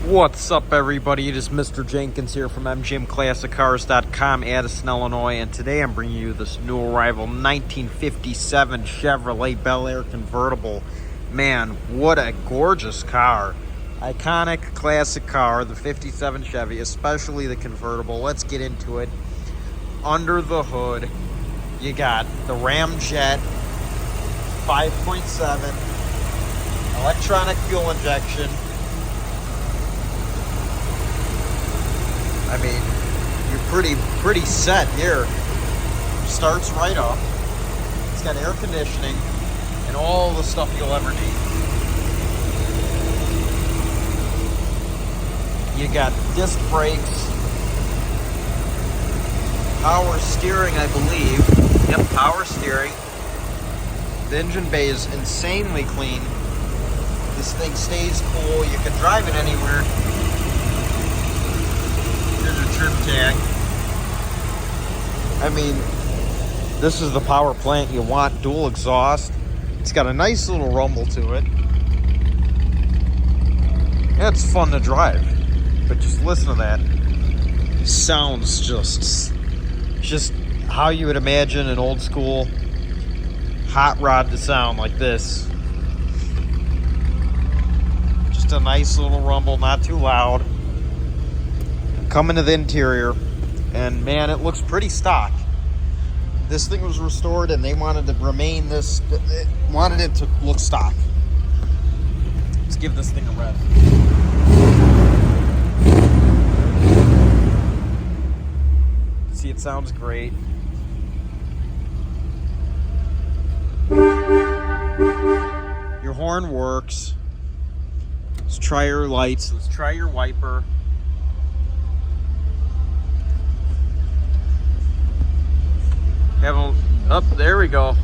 What's up, everybody? It is Mr. Jenkins here from MGMClassicCars.com, Addison, Illinois, and today I'm bringing you this new arrival 1957 Chevrolet Bel Air Convertible. Man, what a gorgeous car. Iconic classic car, the 57 Chevy, especially the convertible. Let's get into it. Under the hood, you got the Ramjet 5.7 electronic fuel injection. I mean, you're pretty set here. Starts right up. It's got air conditioning and all the stuff you'll ever need. You got disc brakes, power steering, I believe. Yep, power steering. The engine bay is insanely clean. This thing stays cool. You can drive it anywhere. Trim tag. I mean, this is the power plant you want, dual exhaust. It's got a nice little rumble to it. Yeah, it's fun to drive, but just listen to that. Sounds just how you would imagine an old school hot rod to sound, like this. Just a nice little rumble, not too loud. Coming to the interior, and man, it looks pretty stock. This thing was restored and they wanted to remain this, they wanted it to look stock. Let's give this thing a rev. See, it sounds great. Your horn works. Let's try your lights. Let's try your wiper. Up, there we go.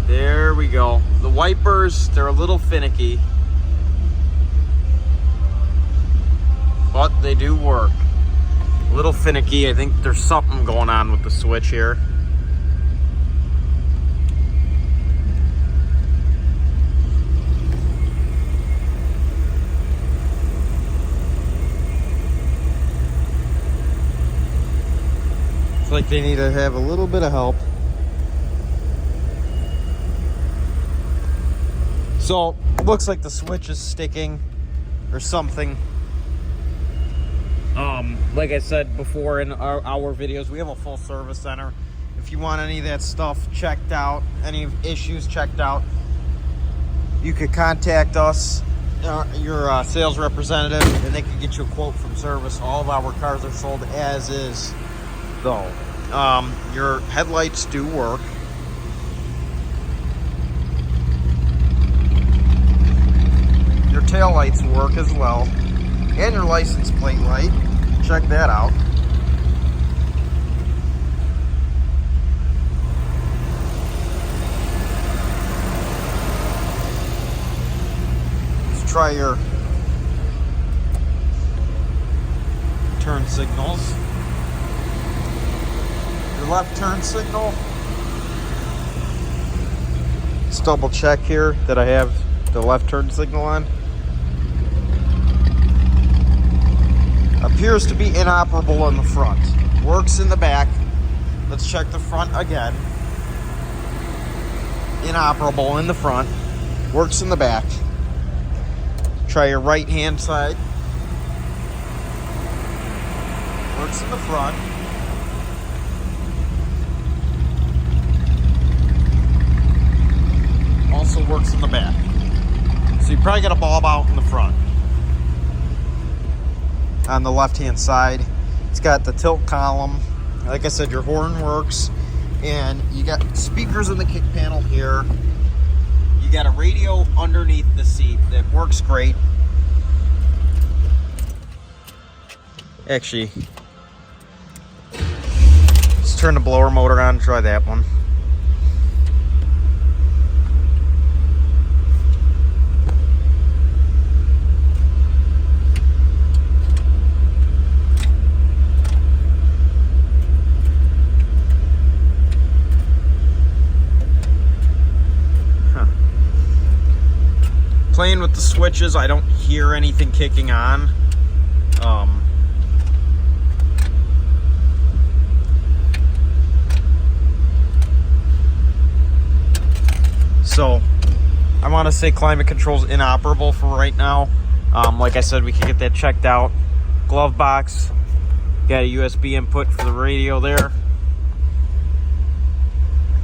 There we go. The wipers, they're a little finicky, but they do work. A little finicky. I think there's something going on with the switch here. It's like they need to have a little bit of help. So it looks like the switch is sticking or something. Like I said before in our videos, we have a full service center. If you want any of that stuff checked out, any issues checked out, you could contact us, your sales representative, and they can get you a quote from service. All of our cars are sold as is. Though your headlights do work. Your tail lights work as well, and your license plate light. Check that out. Let's try your turn signals. Left turn signal. Let's double check here that I have the left turn signal on. Appears to be inoperable in the front. Works in the back. Let's check the front again. Inoperable in the front. Works in the back. Try your right hand side. Works in the front. Also works in the back. So you probably got a bulb out in the front. On the left hand side, it's got the tilt column. Like I said, your horn works, and you got speakers in the kick panel here. You got a radio underneath the seat that works great. Actually, let's turn the blower motor on, try that one. Playing with the switches, I don't hear anything kicking on. So I want to say climate control is inoperable for right now. Like I said, we can get that checked out. Glove box, got a USB input for the radio there.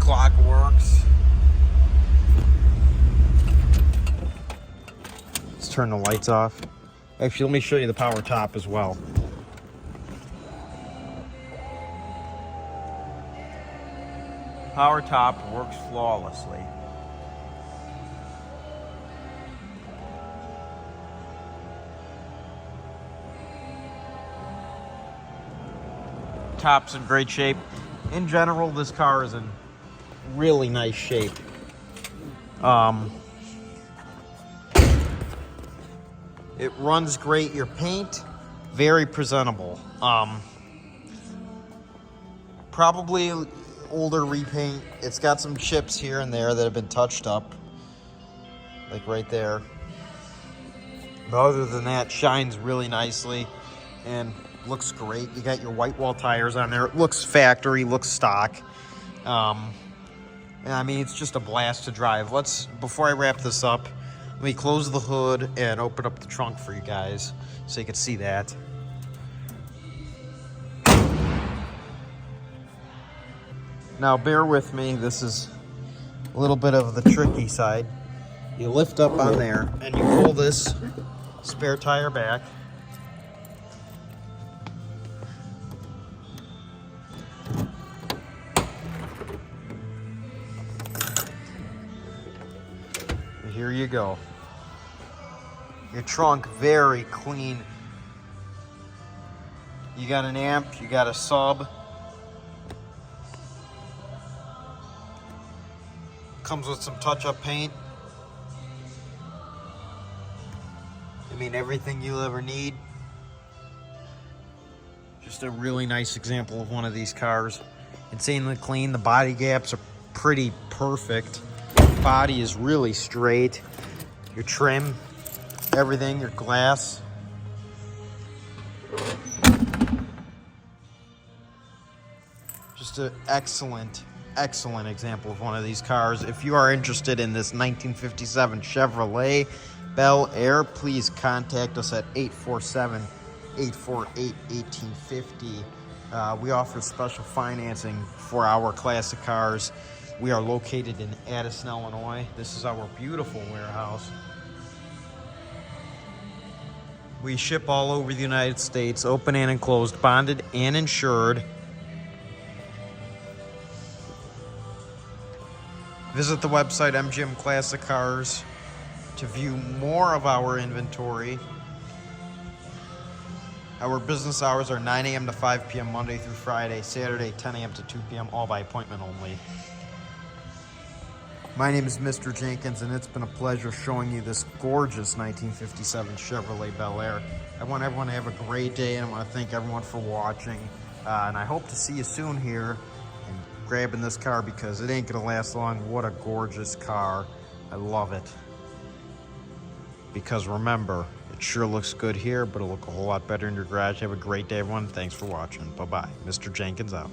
Clock works. Let's turn the lights off. Actually, let me show you the power top as well. Power top works flawlessly. Top's in great shape. In general, this car is in really nice shape. It runs great. Your paint, very presentable. Probably older repaint. It's got some chips here and there that have been touched up, like right there. But other than that, shines really nicely and looks great. You got your white wall tires on there. It looks factory, looks stock. And I mean, it's just a blast to drive. Before I wrap this up, let me close the hood and open up the trunk for you guys so you can see that. Now bear with me, this is a little bit of the tricky side. You lift up on there and you pull this spare tire back. Here you go. Your trunk, very clean. You got an amp, you got a sub. Comes with some touch-up paint. I mean, everything you'll ever need. Just a really nice example of one of these cars. Insanely clean. The body gaps are pretty perfect. Body is really straight. Your trim, everything, your glass. Just an excellent example of one of these cars. If you are interested in this 1957 Chevrolet Bel Air, please contact us at 847-848-1850. We offer special financing for our classic cars. We are located in Addison, Illinois. This is our beautiful warehouse. We ship all over the United States, open and enclosed, bonded and insured. Visit the website MGM Classic Cars to view more of our inventory. Our business hours are 9 a.m. to 5 p.m. Monday through Friday, Saturday 10 a.m. to 2 p.m., all by appointment only. My name is Mr. Jenkins, and it's been a pleasure showing you this gorgeous 1957 Chevrolet Bel Air. I want everyone to have a great day, and I want to thank everyone for watching. And I hope to see you soon here and grabbing this car because it ain't going to last long. What a gorgeous car. I love it. Because remember, it sure looks good here, but it'll look a whole lot better in your garage. Have a great day, everyone. Thanks for watching. Bye-bye. Mr. Jenkins out.